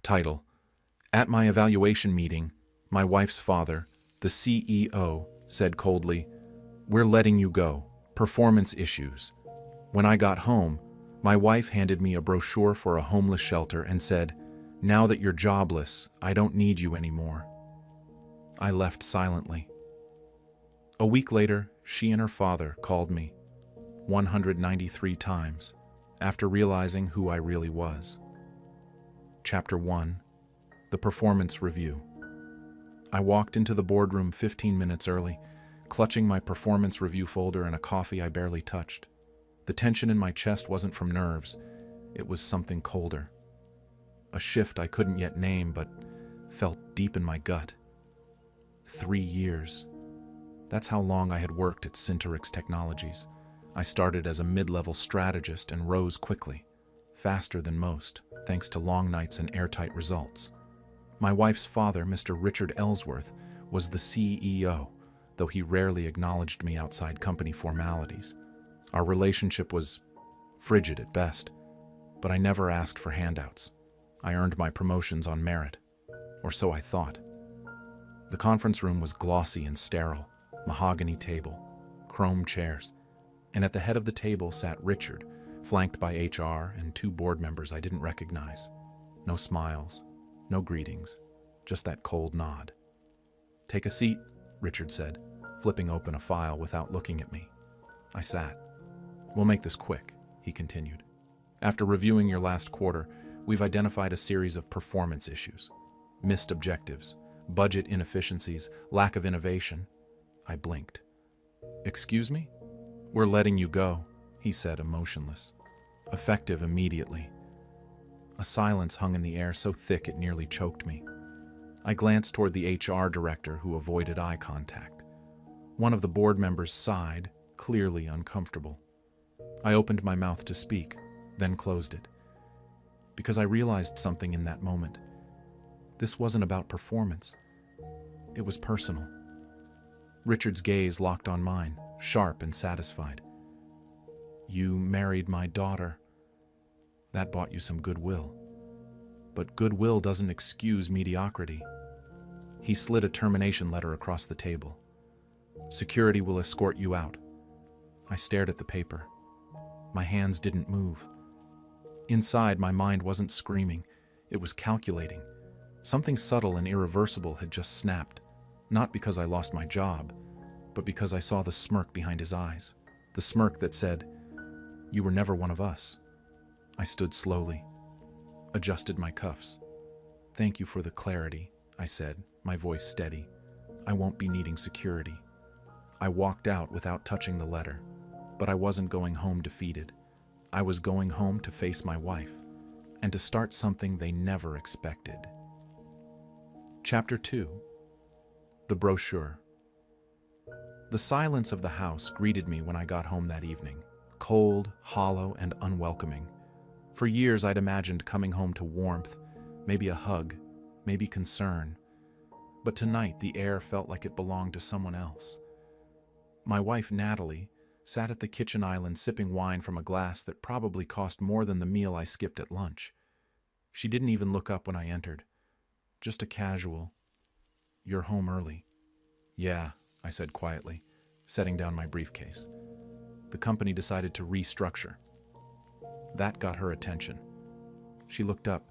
Title: At my evaluation meeting, my wife's father, the CEO, said coldly, "We're letting you go. Performance issues." When I got home, my wife handed me a brochure for a homeless shelter and said, "Now that you're jobless, I don't need you anymore." I left silently. A week later, she and her father called me 193 times after realizing who I really was. Chapter 1: The Performance Review. I walked into the boardroom 15 minutes early, clutching my performance review folder and a coffee I barely touched. The tension in my chest wasn't from nerves, it was something colder. A shift I couldn't yet name, but felt deep in my gut. 3 years. That's how long I had worked at Synterix Technologies. I started as a mid-level strategist and rose quickly, faster than most, thanks to long nights and airtight results. My wife's father, Mr. Richard Ellsworth, was the CEO, though he rarely acknowledged me outside company formalities. Our relationship was frigid at best, but I never asked for handouts. I earned my promotions on merit, or so I thought. The conference room was glossy and sterile, mahogany table, chrome chairs, and at the head of the table sat Richard, flanked by HR and 2 board members I didn't recognize. No smiles, no greetings, just that cold nod. "Take a seat," Richard said, flipping open a file without looking at me. I sat. "We'll make this quick," he continued. "After reviewing your last quarter, we've identified a series of performance issues. Missed objectives, budget inefficiencies, lack of innovation." I blinked. "Excuse me?" "We're letting you go," he said, emotionless. "Effective immediately." A silence hung in the air so thick it nearly choked me. I glanced toward the HR director, who avoided eye contact. One of the board members sighed, clearly uncomfortable. I opened my mouth to speak, then closed it, because I realized something in that moment. This wasn't about performance. It was personal. Richard's gaze locked on mine, sharp and satisfied. "You married my daughter. That bought you some goodwill. But goodwill doesn't excuse mediocrity." He slid a termination letter across the table. "Security will escort you out." I stared at the paper. My hands didn't move. Inside, my mind wasn't screaming. It was calculating. Something subtle and irreversible had just snapped, not because I lost my job, but because I saw the smirk behind his eyes, the smirk that said, "You were never one of us." I stood slowly, adjusted my cuffs. "Thank you for the clarity," I said, my voice steady. "I won't be needing security." I walked out without touching the letter, but I wasn't going home defeated. I was going home to face my wife, and to start something they never expected. Chapter 2: The Brochure. The silence of the house greeted me when I got home that evening, cold, hollow, and unwelcoming. For years I'd imagined coming home to warmth, maybe a hug, maybe concern. But tonight the air felt like it belonged to someone else. My wife, Natalie, sat at the kitchen island sipping wine from a glass that probably cost more than the meal I skipped at lunch. She didn't even look up when I entered. Just a casual, "You're home early." "Yeah," I said quietly, setting down my briefcase. "The company decided to restructure." That got her attention. She looked up,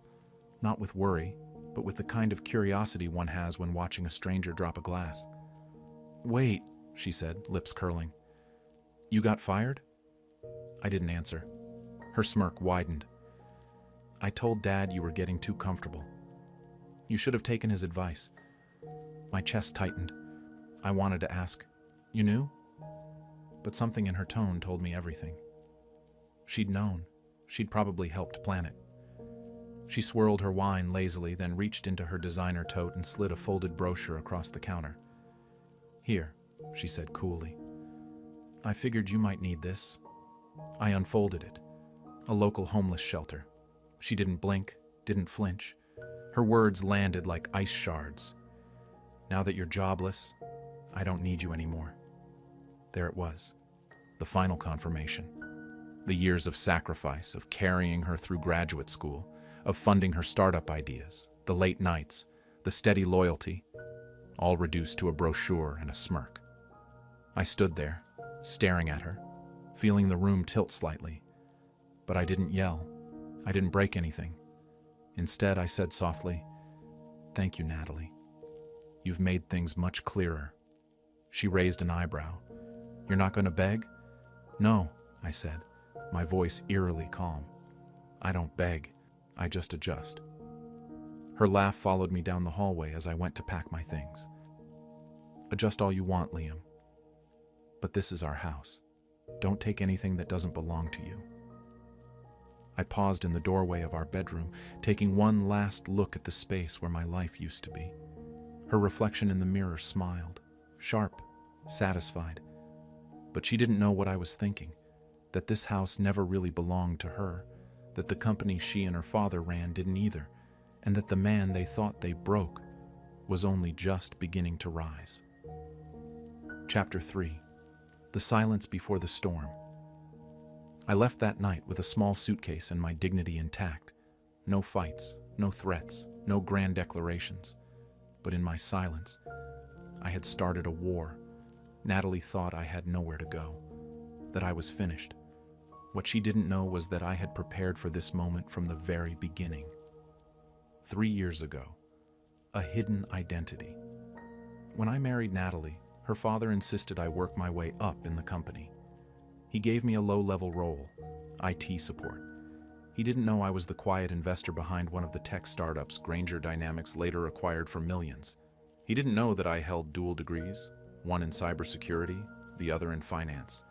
not with worry, but with the kind of curiosity one has when watching a stranger drop a glass. "Wait," she said, lips curling. "You got fired?" I didn't answer. Her smirk widened. "I told Dad you were getting too comfortable. You should have taken his advice." My chest tightened. I wanted to ask, "You knew?" But something in her tone told me everything. She'd known. She'd probably helped plan it. She swirled her wine lazily, then reached into her designer tote and slid a folded brochure across the counter. "Here," she said coolly. "I figured you might need this." I unfolded it. A local homeless shelter. She didn't blink, didn't flinch. Her words landed like ice shards. "Now that you're jobless, I don't need you anymore." There it was, the final confirmation. The years of sacrifice, of carrying her through graduate school, of funding her startup ideas, the late nights, the steady loyalty, all reduced to a brochure and a smirk. I stood there, staring at her, feeling the room tilt slightly. But I didn't yell. I didn't break anything. Instead, I said softly, "Thank you, Natalie. You've made things much clearer." She raised an eyebrow. "You're not going to beg?" "No," I said, my voice eerily calm. "I don't beg. I just adjust." Her laugh followed me down the hallway as I went to pack my things. "Adjust all you want, Liam. But this is our house. Don't take anything that doesn't belong to you." I paused in the doorway of our bedroom, taking one last look at the space where my life used to be. Her reflection in the mirror smiled, sharp, satisfied. But she didn't know what I was thinking, that this house never really belonged to her, that the company she and her father ran didn't either, and that the man they thought they broke was only just beginning to rise. Chapter 3. The Silence Before the Storm. I left that night with a small suitcase and my dignity intact. No fights, no threats, no grand declarations. But in my silence, I had started a war. Natalie thought I had nowhere to go, that I was finished. What she didn't know was that I had prepared for this moment from the very beginning. 3 years ago, a hidden identity. When I married Natalie, her father insisted I work my way up in the company. He gave me a low-level role, IT support. He didn't know I was the quiet investor behind one of the tech startups Grainger Dynamics later acquired for millions. He didn't know that I held dual degrees, one in cybersecurity, the other in finance.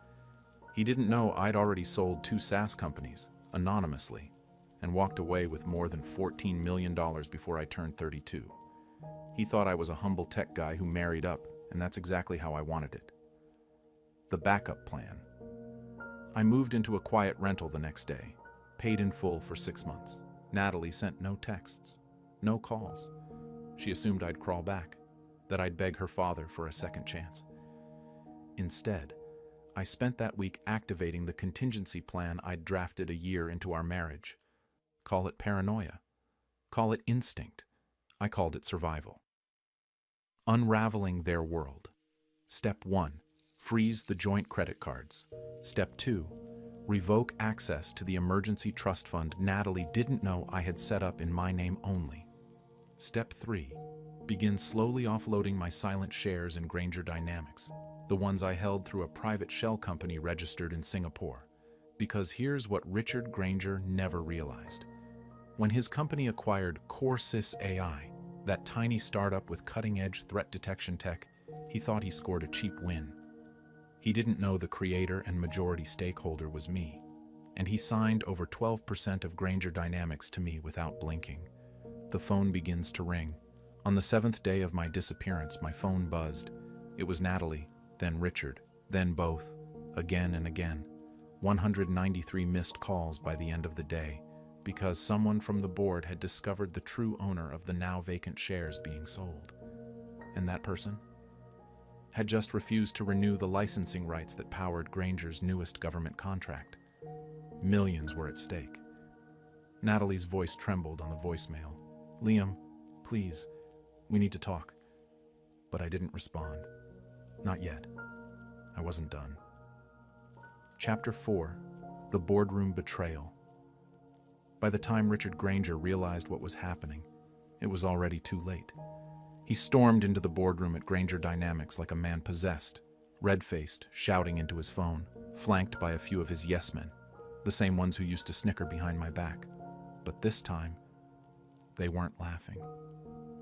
He didn't know I'd already sold 2 SaaS companies, anonymously, and walked away with more than $14 million before I turned 32. He thought I was a humble tech guy who married up, and that's exactly how I wanted it. The backup plan. I moved into a quiet rental the next day, paid in full for 6 months. Natalie sent no texts, no calls. She assumed I'd crawl back, that I'd beg her father for a second chance. Instead, I spent that week activating the contingency plan I'd drafted a year into our marriage. Call it paranoia. Call it instinct. I called it survival. Unraveling their world. Step 1. Freeze the joint credit cards. Step 2. Revoke access to the emergency trust fund Natalie didn't know I had set up in my name only. Step 3. Begin slowly offloading my silent shares in Grainger Dynamics, the ones I held through a private shell company registered in Singapore. Because here's what Richard Grainger never realized. When his company acquired CoreSys AI, that tiny startup with cutting-edge threat detection tech, he thought he scored a cheap win. He didn't know the creator and majority stakeholder was me, and he signed over 12% of Grainger Dynamics to me without blinking. The phone begins to ring. On the 7th day of my disappearance, my phone buzzed. It was Natalie, then Richard, then both, again and again. 193 missed calls by the end of the day, because someone from the board had discovered the true owner of the now vacant shares being sold. And that person had just refused to renew the licensing rights that powered Grainger's newest government contract. Millions were at stake. Natalie's voice trembled on the voicemail. "Liam, please, we need to talk." But I didn't respond. Not yet. I wasn't done. Chapter 4. The Boardroom Betrayal. By the time Richard Grainger realized what was happening, it was already too late. He stormed into the boardroom at Grainger Dynamics like a man possessed, red-faced, shouting into his phone, flanked by a few of his yes-men, the same ones who used to snicker behind my back. But this time, they weren't laughing.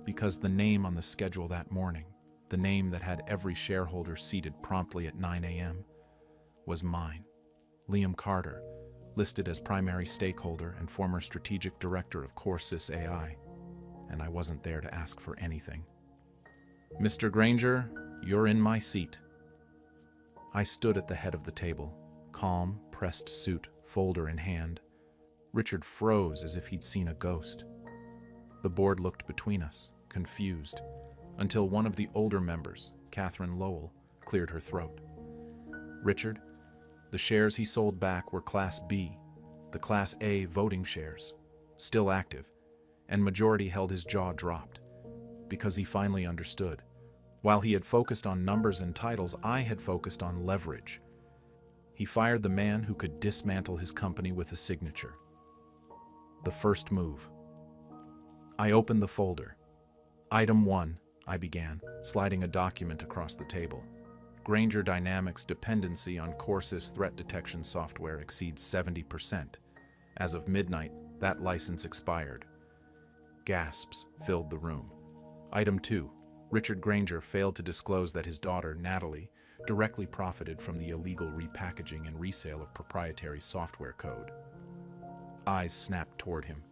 Because the name on the schedule that morning, the name that had every shareholder seated promptly at 9 a.m., was mine. Liam Carter, listed as primary stakeholder and former strategic director of CoreSys AI, and I wasn't there to ask for anything. "Mr. Grainger, you're in my seat." I stood at the head of the table, calm, pressed suit, folder in hand. Richard froze as if he'd seen a ghost. The board looked between us, confused, until one of the older members, Catherine Lowell, cleared her throat. "Richard, the shares he sold back were Class B, the Class A voting shares. still active, and Majority held his jaw dropped, because he finally understood. While he had focused on numbers and titles, I had focused on leverage. He fired the man who could dismantle his company with a signature. The first move. I opened the folder. Item 1, I began, sliding a document across the table. Grainger Dynamics dependency on Corsys threat detection software exceeds 70%. As of midnight, that license expired. Gasps filled the room. Item 2. Richard Grainger failed to disclose that his daughter, Natalie, directly profited from the illegal repackaging and resale of proprietary software code. Eyes snapped toward him.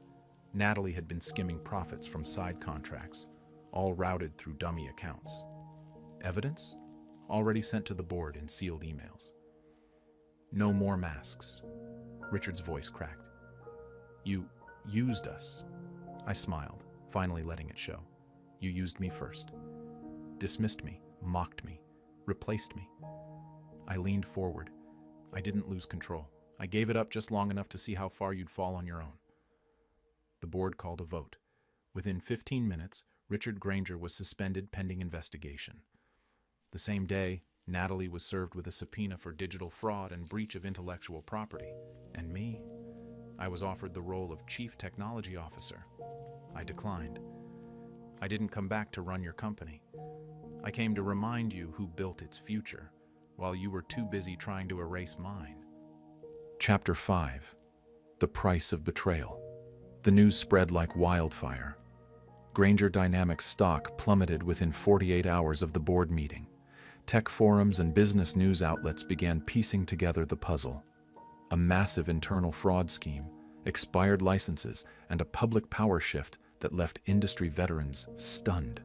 Natalie had been skimming profits from side contracts, all routed through dummy accounts. Evidence? Already sent to the board in sealed emails. No more masks. Richard's voice cracked. You used us. I smiled, finally letting it show. You used me first. Dismissed me, mocked me, replaced me. I leaned forward. I didn't lose control. I gave it up just long enough to see how far you'd fall on your own. The board called a vote. Within 15 minutes, Richard Grainger was suspended pending investigation. The same day, Natalie was served with a subpoena for digital fraud and breach of intellectual property. And me? I was offered the role of Chief Technology Officer. I declined. I didn't come back to run your company. I came to remind you who built its future, while you were too busy trying to erase mine. Chapter 5. The Price of Betrayal. The news spread like wildfire. Grainger Dynamics stock plummeted within 48 hours of the board meeting. Tech forums and business news outlets began piecing together the puzzle. A massive internal fraud scheme, expired licenses, and a public power shift that left industry veterans stunned.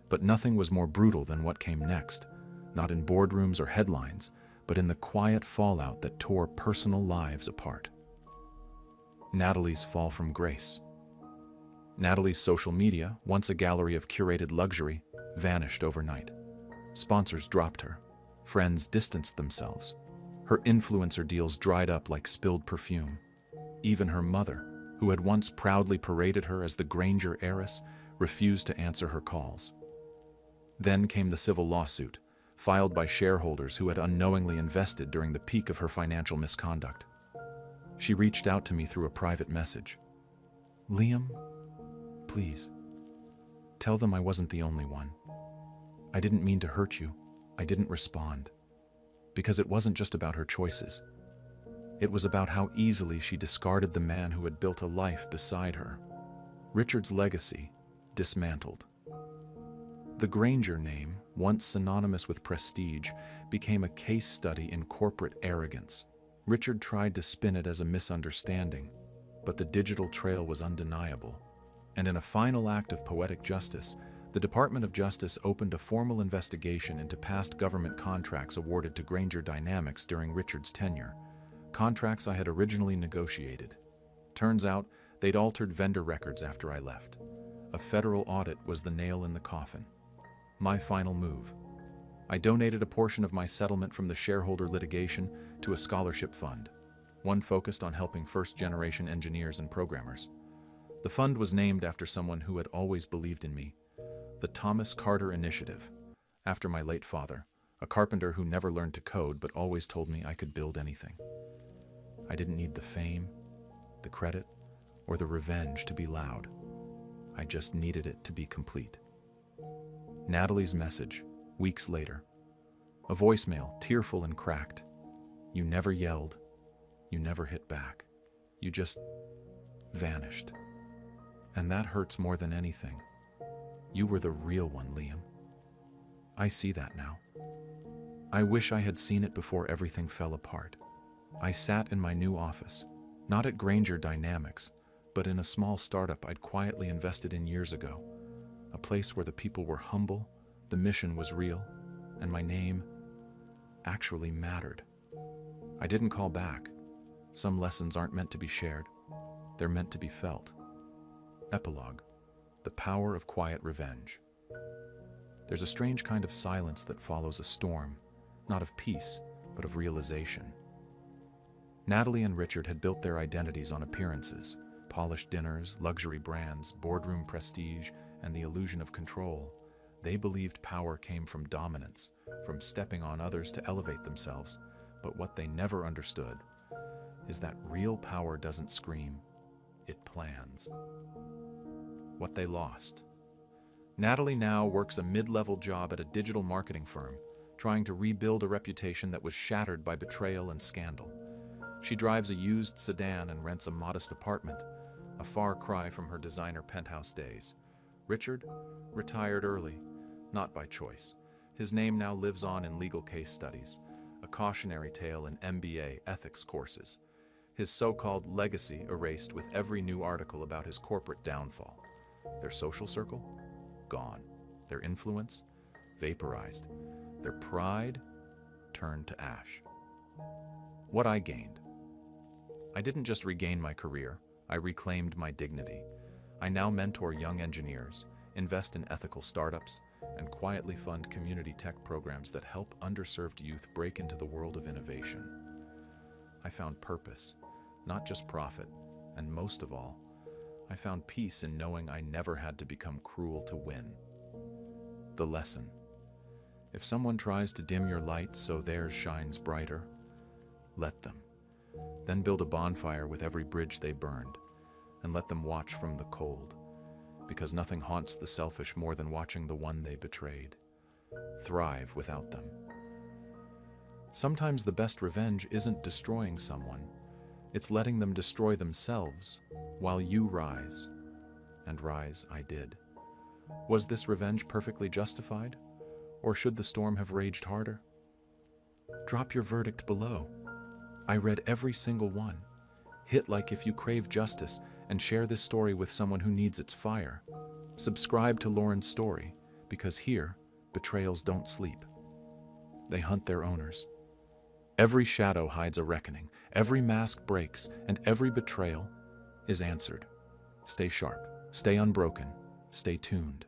But nothing was more brutal than what came next, not in boardrooms or headlines, but in the quiet fallout that tore personal lives apart. Natalie's fall from grace. Natalie's social media, once a gallery of curated luxury, vanished overnight. Sponsors dropped her. Friends distanced themselves. Her influencer deals dried up like spilled perfume. Even her mother, who had once proudly paraded her as the Grainger heiress, refused to answer her calls. Then came the civil lawsuit, filed by shareholders who had unknowingly invested during the peak of her financial misconduct. She reached out to me through a private message. Liam, please, tell them I wasn't the only one. I didn't mean to hurt you. I didn't respond. Because it wasn't just about her choices. It was about how easily she discarded the man who had built a life beside her. Richard's legacy dismantled. The Grainger name, once synonymous with prestige, became a case study in corporate arrogance. Richard tried to spin it as a misunderstanding, but the digital trail was undeniable. And in a final act of poetic justice, the Department of Justice opened a formal investigation into past government contracts awarded to Grainger Dynamics during Richard's tenure. Contracts I had originally negotiated. Turns out, they'd altered vendor records after I left. A federal audit was the nail in the coffin. My final move. I donated a portion of my settlement from the shareholder litigation to a scholarship fund, one focused on helping first-generation engineers and programmers. The fund was named after someone who had always believed in me, the Thomas Carter Initiative, after my late father, a carpenter who never learned to code but always told me I could build anything. I didn't need the fame, the credit, or the revenge to be loud. I just needed it to be complete. Natalie's message, weeks later. A voicemail, tearful and cracked. You never yelled. You never hit back. You just vanished. And that hurts more than anything. You were the real one, Liam. I see that now. I wish I had seen it before everything fell apart. I sat in my new office, not at Grainger Dynamics, but in a small startup I'd quietly invested in years ago. A place where the people were humble, the mission was real, and my name actually mattered. I didn't call back. Some lessons aren't meant to be shared. They're meant to be felt. Epilogue. The power of quiet revenge. There's a strange kind of silence that follows a storm, not of peace, but of realization. Natalie and Richard had built their identities on appearances, Polished dinners, luxury brands, boardroom prestige, and the illusion of control. They believed power came from dominance, from stepping on others to elevate themselves. But what they never understood is that real power doesn't scream, it plans. What they lost. Natalie now works a mid-level job at a digital marketing firm, trying to rebuild a reputation that was shattered by betrayal and scandal. She drives a used sedan and rents a modest apartment, a far cry from her designer penthouse days. Richard retired early, not by choice. His name now lives on in legal case studies, a cautionary tale in MBA ethics courses. His so-called legacy erased with every new article about his corporate downfall. Their social circle? Gone. Their influence? Vaporized. Their pride? Turned to ash. What I gained. I didn't just regain my career, I reclaimed my dignity. I now mentor young engineers, invest in ethical startups, and quietly fund community tech programs that help underserved youth break into the world of innovation. I found purpose, not just profit, and most of all, I found peace in knowing I never had to become cruel to win. The lesson. If someone tries to dim your light so theirs shines brighter, let them. Then build a bonfire with every bridge they burned, and let them watch from the cold, because nothing haunts the selfish more than watching the one they betrayed thrive without them. Sometimes the best revenge isn't destroying someone, it's letting them destroy themselves while you rise. And rise I did. Was this revenge perfectly justified? Or should the storm have raged harder? Drop your verdict below. I read every single one. Hit like if you crave justice and share this story with someone who needs its fire. Subscribe to Lauren's story, because here, betrayals don't sleep. They hunt their owners. Every shadow hides a reckoning, every mask breaks, and every betrayal is answered. Stay sharp, stay unbroken, stay tuned.